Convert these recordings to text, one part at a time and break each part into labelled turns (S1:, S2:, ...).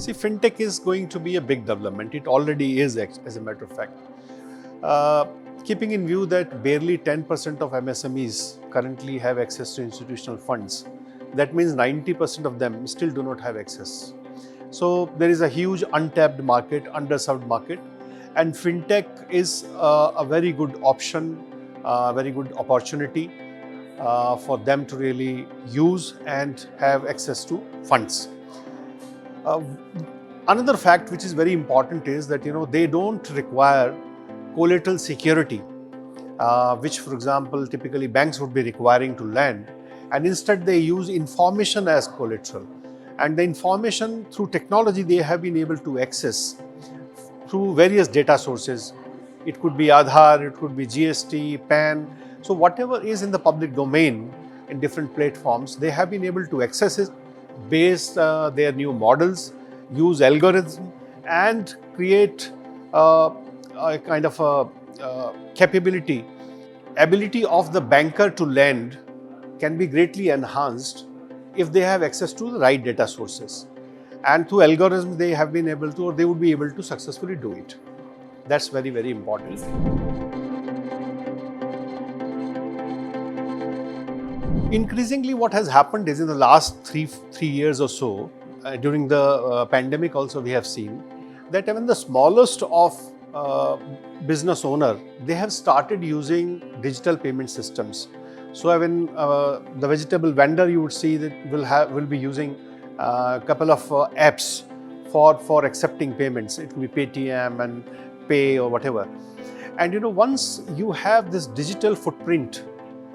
S1: See, fintech is going to be a big development. It already is, as a matter of fact. Keeping in view that barely 10% of MSMEs currently have access to institutional funds, that means 90% of them still do not have access. So there is a huge untapped market, underserved market, and fintech is a very good option, a very good opportunity for them to really use and have access to funds. Uh, Another fact which is very important is that they don't require collateral security, which, for example, typically banks would be requiring to lend, and instead they use information as collateral. And the information through technology they have been able to access through various data sources. It could be Aadhaar, it could be GST, PAN. So whatever is in the public domain in different platforms, they have been able to access it, base their new models, use algorithms, and create a kind of a ability of the banker to lend can be greatly enhanced if they have access to the right data sources. And through algorithms, they have been able to, or they would be able to successfully do it. That's very, very important. Increasingly, what has happened is in the last three years or so, during the pandemic also we have seen that even the smallest of business owner, they have started using digital payment systems. So even the vegetable vendor, you would see that will be using a couple of apps for accepting payments. It could be Paytm and Pay or whatever. And once you have this digital footprint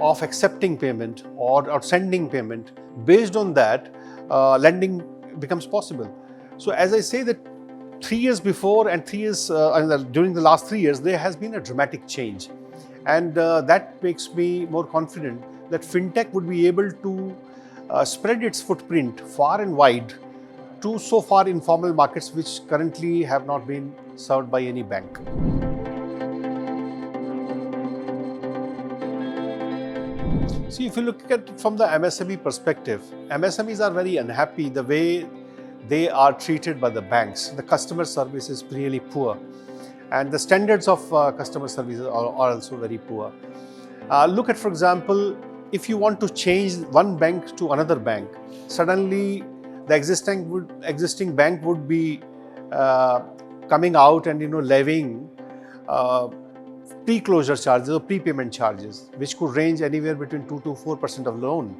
S1: of accepting payment or sending payment, based on that, lending becomes possible. So as I say that 3 years before and 3 years during the last 3 years, there has been a dramatic change. And that makes me more confident that fintech would be able to spread its footprint far and wide to so far informal markets which currently have not been served by any bank. See, if you look at it from the MSME perspective, MSMEs are very unhappy the way they are treated by the banks. The customer service is really poor, and the standards of customer service are also very poor. Look at, for example, if you want to change one bank to another bank, suddenly the existing bank would be coming out and levying pre-closure charges or prepayment charges, which could range anywhere between 2 to 4% of loan.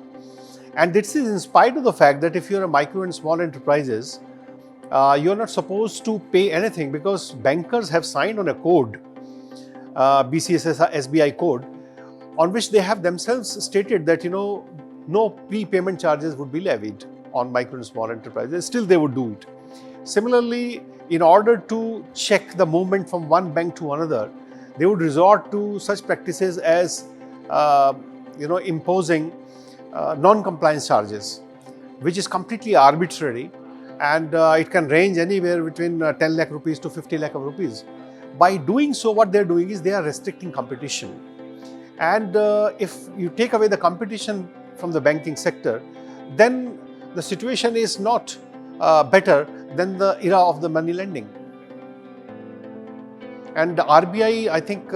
S1: And this is in spite of the fact that if you're a micro and small enterprises, you're not supposed to pay anything because bankers have signed on a code, BCSS SBI code, on which they have themselves stated that no prepayment charges would be levied on micro and small enterprises. Still, they would do it. Similarly, in order to check the movement from one bank to another, they would resort to such practices as imposing non-compliance charges, which is completely arbitrary, and it can range anywhere between 10 lakh rupees to 50 lakh of rupees. By doing so, what they're doing is they are restricting competition. And if you take away the competition from the banking sector, then the situation is not better than the era of the money lending. And the RBI, I think,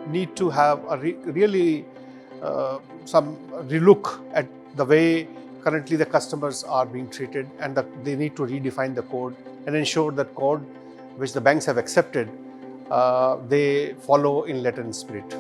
S1: need to have a really some relook at the way currently the customers are being treated, and they need to redefine the code and ensure that code which the banks have accepted, they follow in letter and spirit.